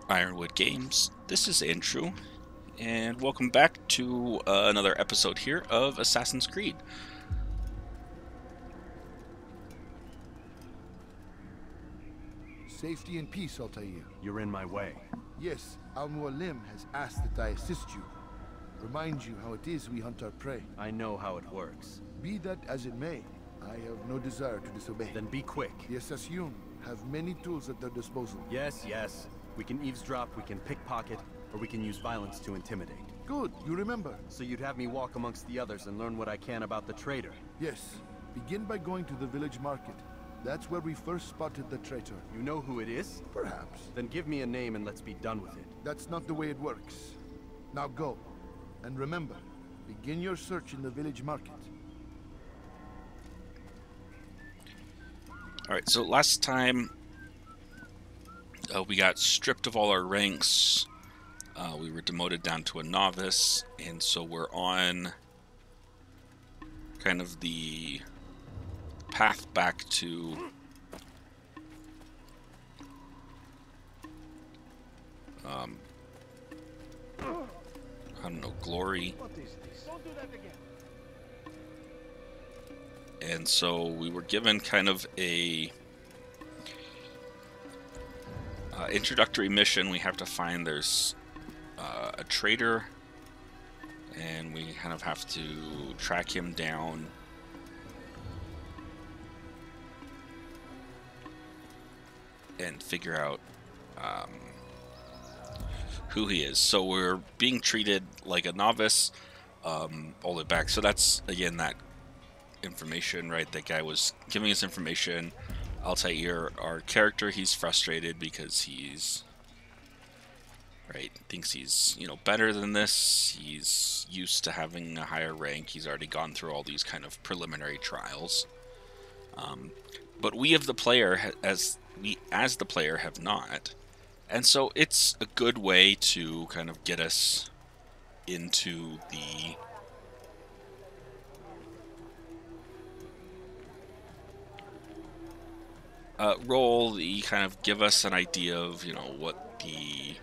Ironwood Games. This is Andrew, and welcome back to another episode here of Assassin's Creed. Safety and peace, Altair. You're in my way. Yes, Al-Mualim has asked that I assist you. Remind you how it is we hunt our prey. I know how it works. Be that as it may, I have no desire to disobey. Then be quick. The Assassin have many tools at their disposal. Yes. We can eavesdrop, we can pickpocket, or we can use violence to intimidate. Good, you remember. So you'd have me walk amongst the others and learn what I can about the traitor. Yes, begin by going to the village market. That's where we first spotted the traitor. You know who it is? Perhaps. Then give me a name and let's be done with it. That's not the way it works. Now go. And remember, begin your search in the village market. Alright, so last time we got stripped of all our ranks. We were demoted down to a novice, and so we're on kind of the path back to I don't know, glory. What is this? Don't do that again. And so we were given kind of a introductory mission. We have to find there's a traitor, and we kind of have to track him down. And figure out who he is. So we're being treated like a novice all the way back. So that's, again, that information, right? That guy was giving us information. Altair, our character, he's frustrated because he's, right, thinks he's, better than this. He's used to having a higher rank. He's already gone through all these kind of preliminary trials. But we of the player, as the player, have not. And so it's a good way to kind of get us into the role, the kind of give us an idea of, what the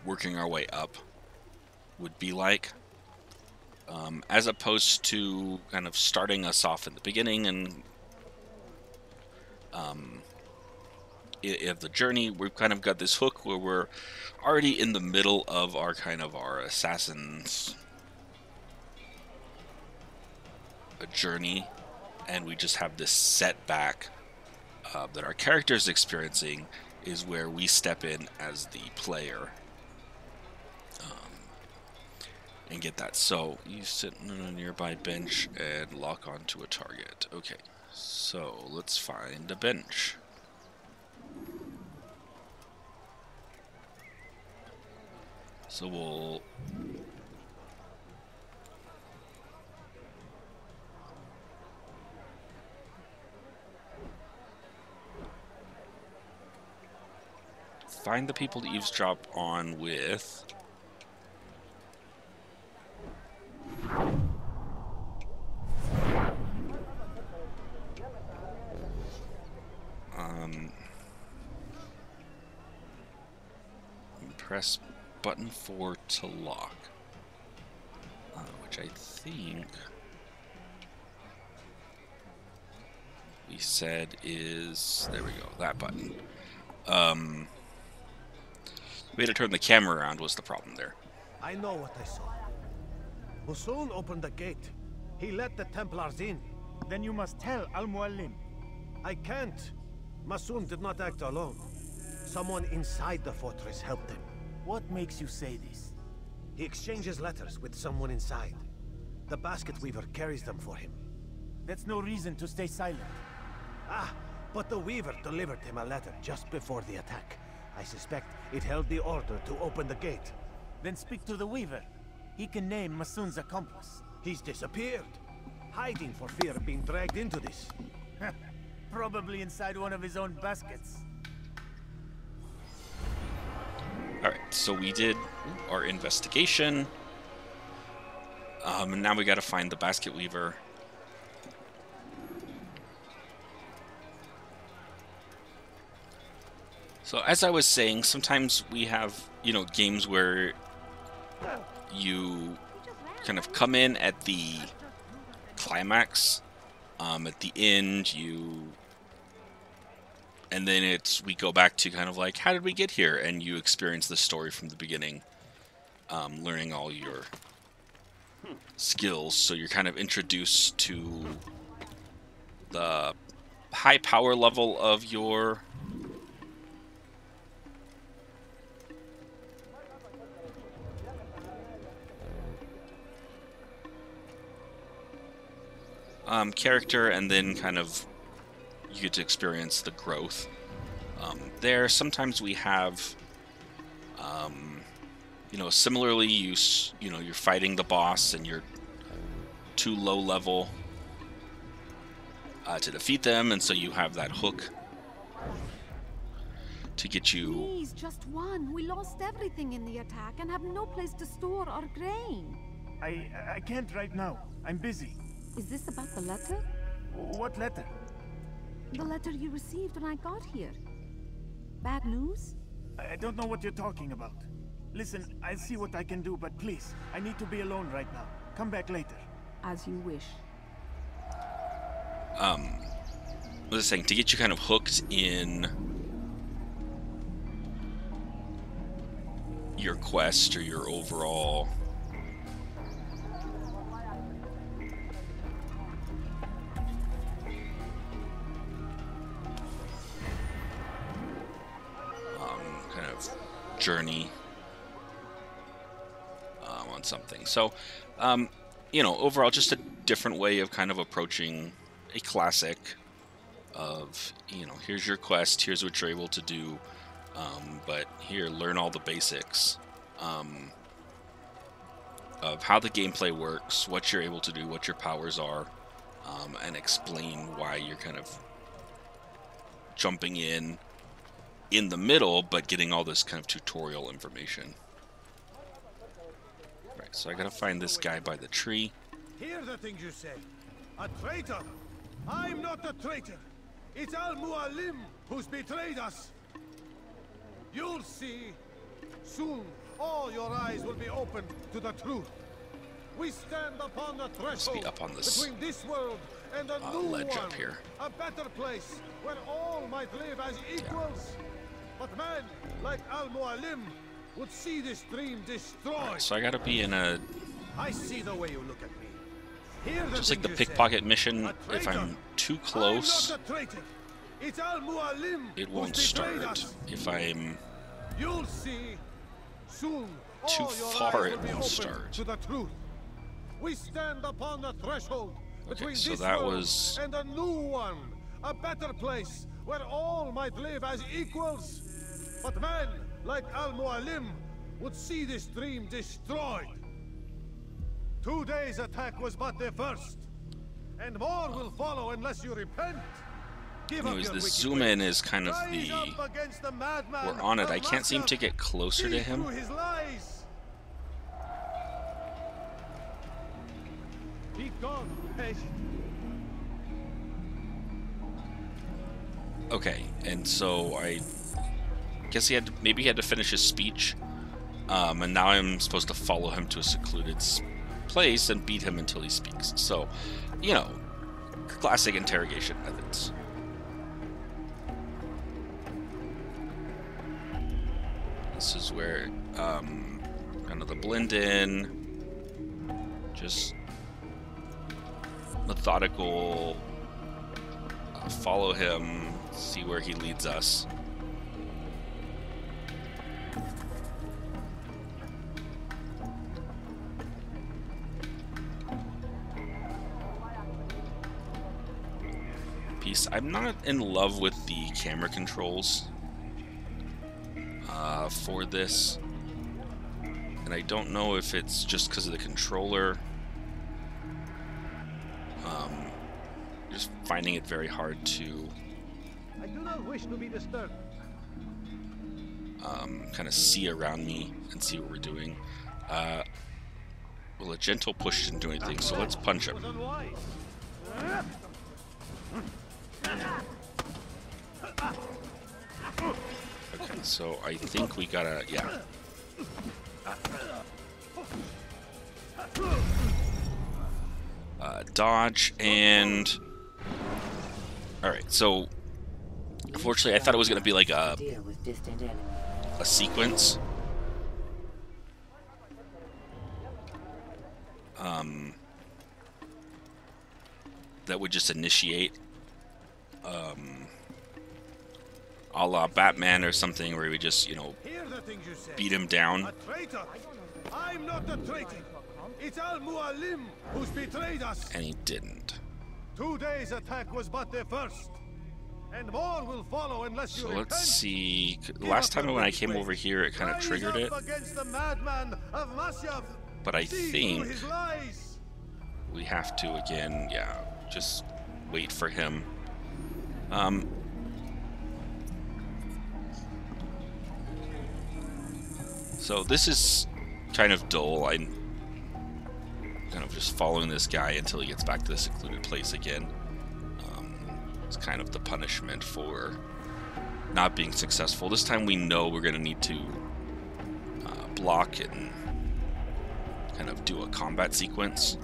working our way up would be like. As opposed to kind of starting us off in the beginning and of the journey. We've kind of got this hook where we're already in the middle of our assassin's journey, and we just have this setback that our character is experiencing, is where we step in as the player and get that. So you sit on a nearby bench and lock onto a target. Okay, so let's find a bench. So we'll find the people to eavesdrop on with. Press button 4 to lock, which I think we said is, there we go, that button. We had to turn the camera around was the problem there. I know what I saw. Musoon opened the gate. He let the Templars in. Then you must tell Al-Mualim. I can't. Masoon did not act alone. Someone inside the fortress helped him. What makes you say this? He exchanges letters with someone inside. The basket weaver carries them for him. That's no reason to stay silent. Ah, but the weaver delivered him a letter just before the attack. I suspect it held the order to open the gate. Then speak to the weaver. He can name Masoon's accomplice. He's disappeared, hiding for fear of being dragged into this. Probably inside one of his own baskets. Alright, so we did our investigation. And now we gotta find the basket weaver. So as I was saying, sometimes we have, you know, games where you kind of come in at the climax, at the end, and then we go back to kind of like, how did we get here? And you experience the story from the beginning, learning all your skills. So you're kind of introduced to the high power level of your character, and then kind of you get to experience the growth there. Sometimes we have, you know, similarly, you know, you're fighting the boss and you're too low level to defeat them, and so you have that hook to get you. Please, just one. We lost everything in the attack and have no place to store our grain. I can't right now. I'm busy. Is this about the letter? What letter? The letter you received when I got here. Bad news? I don't know what you're talking about. Listen, I'll see what I can do, but please, I need to be alone right now. Come back later. As you wish. I was saying, to get you kind of hooked in your quest or your overall kind of journey on something. So, you know, overall, just a different way of kind of approaching a classic of, you know, here's your quest, here's what you're able to do, but here, learn all the basics of how the gameplay works, what you're able to do, what your powers are, and explain why you're kind of jumping in the middle, but getting all this kind of tutorial information. Right, so I gotta find this guy by the tree. Hear the things you say. A traitor? I'm not a traitor. It's Al-Mualim who's betrayed us. You'll see. Soon, all your eyes will be opened to the truth. We stand upon the threshold up on this between this world and a new ledge one, up here. a better place where all might live as equals. But man like Al-Mualim would see this dream destroyed. Right, so I gotta be in a... I see the way you look at me. Hear the just like the things you say. pickpocket mission, A if traitor. I'm too close, I'm not a traitor. It's Al-Mualim it won't who's betrayed start. us. If I'm You'll see. Soon, too all your far, eyes it will be won't open start. to the truth. We stand upon the threshold between so this that world was... and a new one, a better place where all might live as equals. But man like Al-Mualim would see this dream destroyed. Today's attack was but the first, and more will follow unless you repent. Give up Anyways, your the wicked zoom ways. in is kind of Rise the... up against the madman We're on it. of I can't seem to Mashhad. get closer to See him. through his lies. Be gone, patient. Okay, and so I guess maybe he had to finish his speech, and now I'm supposed to follow him to a secluded place and beat him until he speaks. So, you know, classic interrogation methods. This is where kind of the blend in, just methodical, follow him, see where he leads us. I'm not in love with the camera controls for this, and I don't know if it's just because of the controller. Just finding it very hard to I do not wish to be disturbed. kind of see around me and see what we're doing. Well, a gentle push didn't do anything, so let's punch him. Was unwise. So I think we gotta, yeah. Dodge and... Alright, so... Unfortunately, I thought it was gonna be like a sequence. That would just initiate, a la Batman or something, where we just, you know, beat him down. A traitor! I'm not a traitor! It's Al-Mualim who's betrayed us! And he didn't. Today's attack was but the first. And more will follow unless you So repent. let's see. Last time when I came over here, it kind of triggered it. Against the madman of Masyav. But I See think through his lies. we have to again, yeah, just wait for him. So this is kind of dull. I'm kind of just following this guy until he gets back to the secluded place again. It's kind of the punishment for not being successful. This time we know we're going to need to block and kind of do a combat sequence.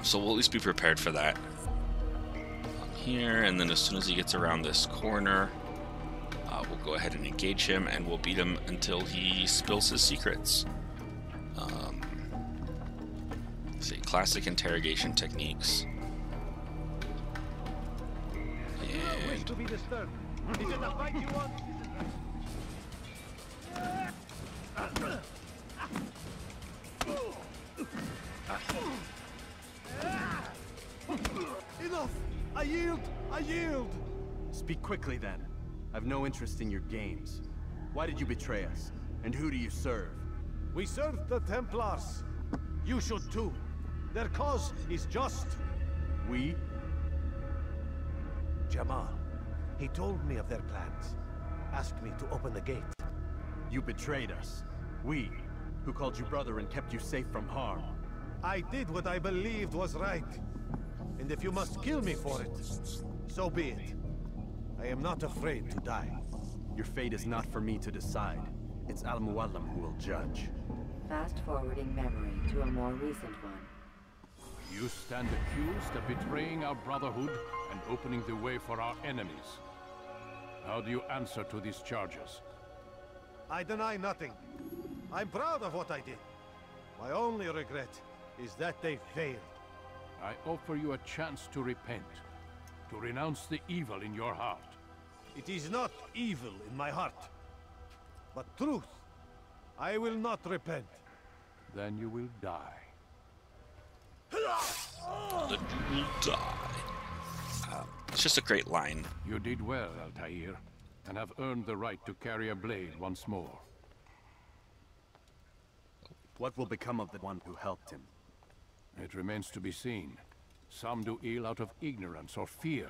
So we'll at least be prepared for that. Here, and then as soon as he gets around this corner, we'll go ahead and engage him, and we'll beat him until he spills his secrets. Let's see, classic interrogation techniques. To be disturbed. Is it a fight you want? Enough! I yield! I yield! Speak quickly then. I've no interest in your games. Why did you betray us? And who do you serve? We serve the Templars. You should too. Their cause is just. We? Jamal. He told me of their plans. Asked me to open the gate. You betrayed us. We, who called you brother and kept you safe from harm. I did what I believed was right. And if you must kill me for it, so be it. I am not afraid to die. Your fate is not for me to decide. It's Al-Mualim who will judge. Fast-forwarding memory to a more recent one. You stand accused of betraying our brotherhood and opening the way for our enemies. How do you answer to these charges? I deny nothing. I'm proud of what I did. My only regret is that they failed. I offer you a chance to repent, to renounce the evil in your heart. It is not evil in my heart, but truth. I will not repent. Then you will die. That you will die. It's just a great line. You did well, Altair, and have earned the right to carry a blade once more. What will become of the one who helped him? It remains to be seen. Some do ill out of ignorance or fear.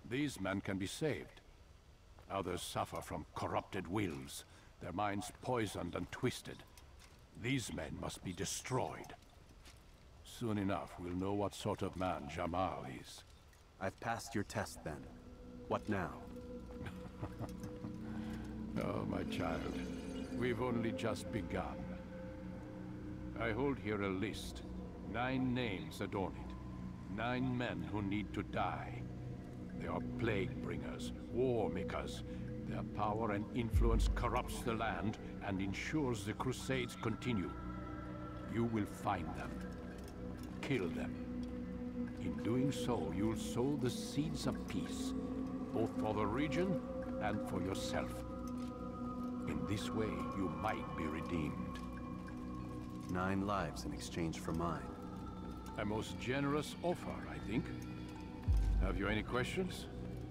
These men can be saved. Others suffer from corrupted wills, their minds poisoned and twisted. These men must be destroyed. Soon enough, we'll know what sort of man Jamal is. I've passed your test then. What now? Oh, my child. We've only just begun. I hold here a list. 9 names adorn it. 9 men who need to die. They are plague bringers, war makers. Their power and influence corrupts the land and ensures the Crusades continue. You will find them. Kill them. In doing so, you'll sow the seeds of peace, both for the region and for yourself. In this way, you might be redeemed. 9 lives in exchange for mine. A most generous offer, I think. Have you any questions?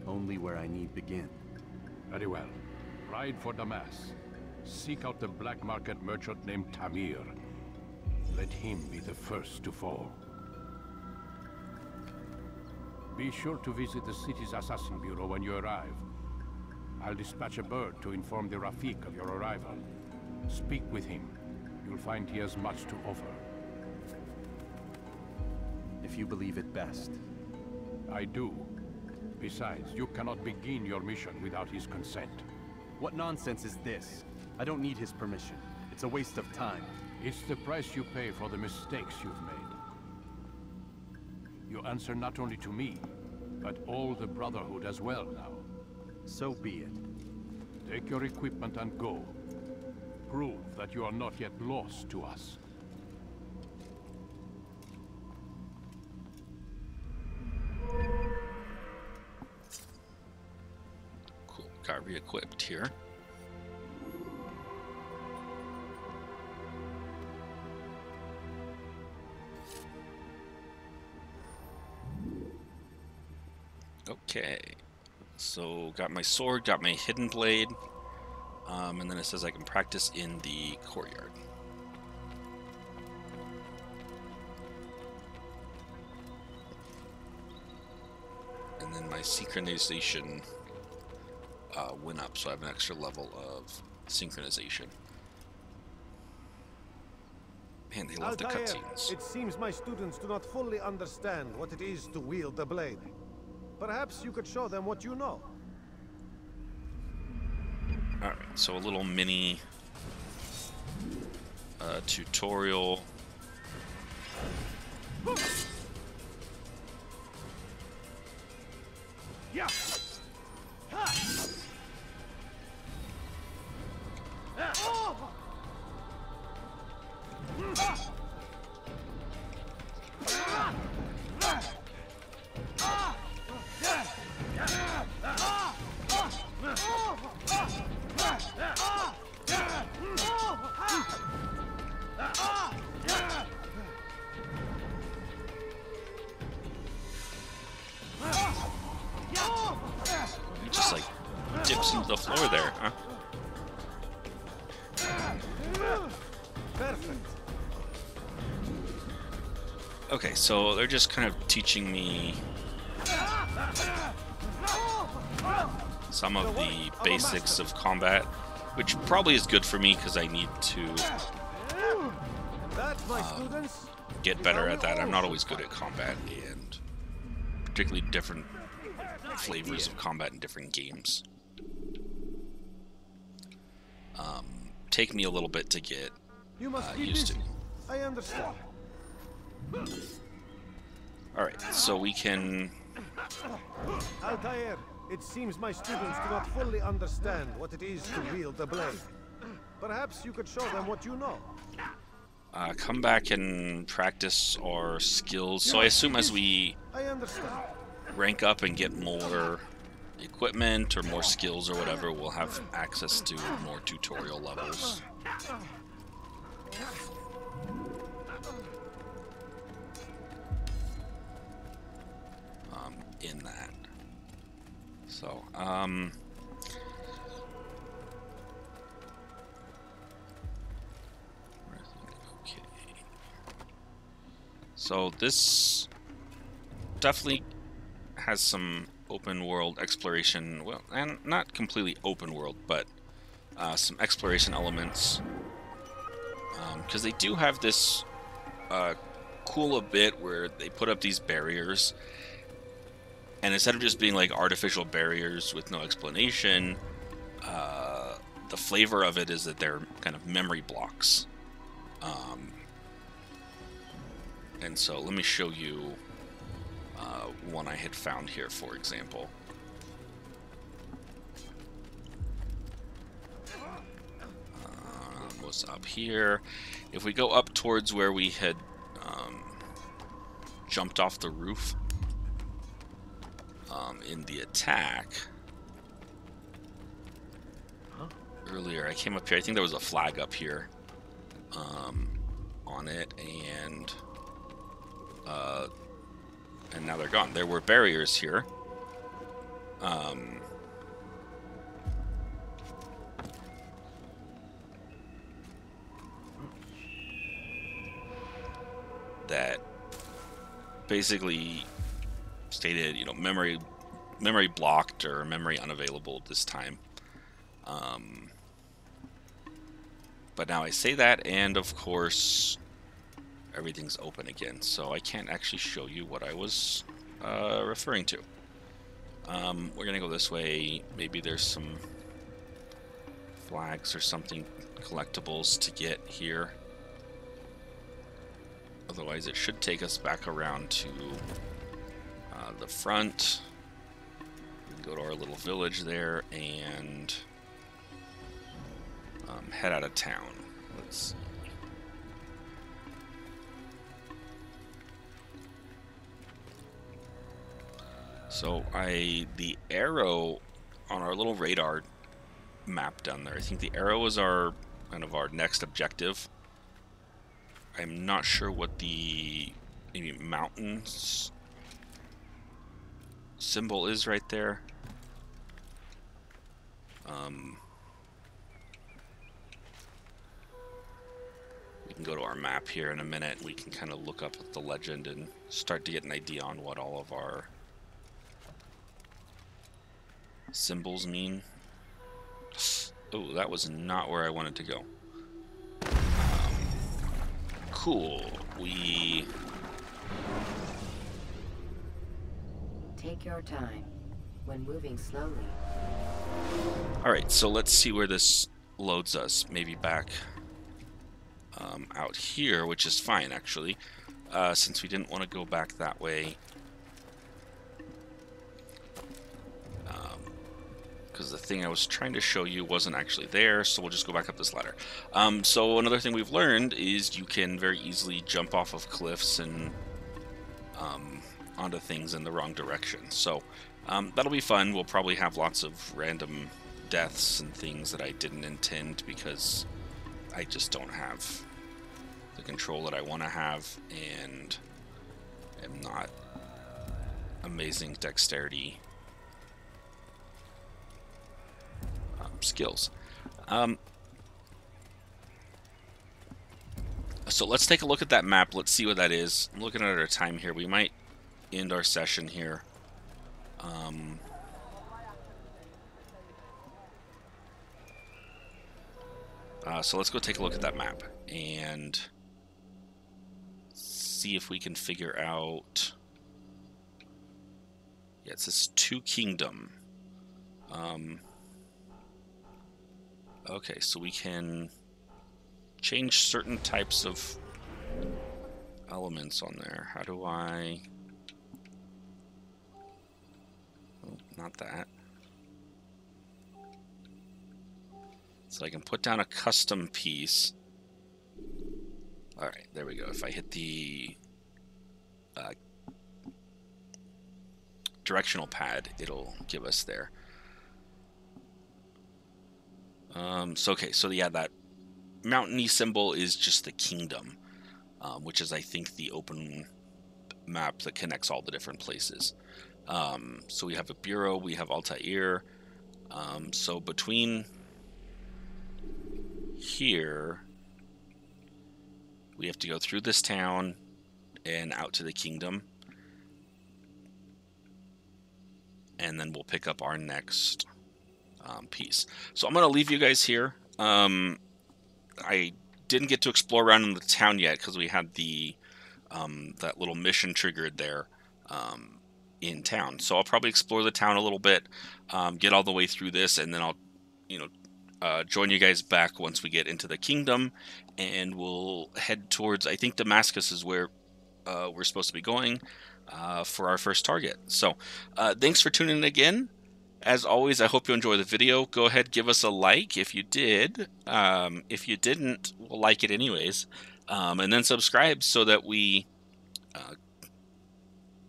Only where I need begin. Very well. Ride for Damas. Seek out the black market merchant named Tamir. Let him be the first to fall. Be sure to visit the city's assassin bureau when you arrive. I'll dispatch a bird to inform the Rafik of your arrival. Speak with him. You'll find he has much to offer. If you believe it best. I do. Besides, you cannot begin your mission without his consent. What nonsense is this? I don't need his permission. It's a waste of time. It's the price you pay for the mistakes you've made. You answer not only to me, but all the Brotherhood as well now. So be it. Take your equipment and go. Prove that you are not yet lost to us. Cool. Got re-equipped here. Okay, so got my sword, got my hidden blade, and then it says I can practice in the courtyard. And then my synchronization went up, so I have an extra level of synchronization. Man, they love the Altair, cutscenes. it seems my students do not fully understand what it is to wield the blade. Perhaps you could show them what you know. Alright, so a little mini tutorial. Yeah. He just like dips into the floor there, huh? Perfect. Okay, so they're just kind of teaching me some of the basics of combat, which probably is good for me because I need to That, my students, get better at that. I'm not always good at combat, and particularly different flavors of combat in different games. Take me a little bit to get you must be used to. busy. I understand. Alright, so we can... Altair, it seems my students do not fully understand what it is to wield the blade. Perhaps you could show them what you know. come back and practice our skills. So I assume as we I understand. rank up and get more equipment or more skills or whatever, we'll have access to more tutorial levels. In that. So, okay. So this definitely has some open world exploration, well, and not completely open world, but some exploration elements. Because they do have this cool bit where they put up these barriers, and instead of just being like artificial barriers with no explanation, the flavor of it is that they're kind of memory blocks. And so let me show you one I had found here, for example. Was up here. If we go up towards where we had jumped off the roof in the attack earlier, I came up here. I think there was a flag up here on it, and now they're gone. There were barriers here. That basically stated, you know, memory blocked or memory unavailable this time. But now I say that, and of course everything's open again, so I can't actually show you what I was referring to. We're gonna go this way. Maybe there's some flags or something, collectibles to get here. Otherwise, it should take us back around to the front. We can go to our little village there and head out of town. Let's see. So the arrow on our little radar map down there, I think the arrow is our kind of our next objective. I'm not sure what the maybe mountains symbol is right there. We can go to our map here in a minute. We can kind of look up the legend and start to get an idea on what all of our symbols mean. Oh, that was not where I wanted to go. Cool. We... Take your time. When moving slowly. Alright, so let's see where this loads us. Maybe back out here, which is fine, actually. Since we didn't want to go back that way. Because the thing I was trying to show you wasn't actually there, so we'll just go back up this ladder. So another thing we've learned is you can very easily jump off of cliffs and onto things in the wrong direction. So that'll be fun. We'll probably have lots of random deaths and things that I didn't intend because I just don't have the control that I want to have, and am not amazing dexterity skills. So let's take a look at that map. Let's see what that is. I'm looking at our time here. We might end our session here. So let's go take a look at that map and see if we can figure out... Yeah, it says 2 Kingdom. Okay, so we can change certain types of elements on there. How do I... Oh, not that. So I can put down a custom piece. Alright, there we go. If I hit the directional pad, it'll give us there. Okay, so yeah, that mountainy symbol is just the kingdom, which is, I think, the open map that connects all the different places. So we have a bureau, we have Altair. So between here, we have to go through this town and out to the kingdom. And then we'll pick up our next piece. So I'm going to leave you guys here. I didn't get to explore around in the town yet because we had the that little mission triggered there in town. So I'll probably explore the town a little bit, get all the way through this, and then I'll, join you guys back once we get into the kingdom, and we'll head towards, I think Damascus is where we're supposed to be going for our first target. So thanks for tuning in again. As always, I hope you enjoy the video. Go ahead, give us a like if you did. If you didn't, we'll like it anyways. And then subscribe so that we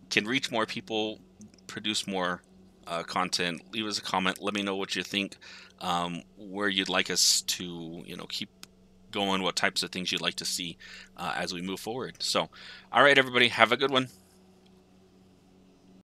can reach more people, produce more content. Leave us a comment. Let me know what you think, where you'd like us to, keep going, what types of things you'd like to see as we move forward. So, all right, everybody, have a good one.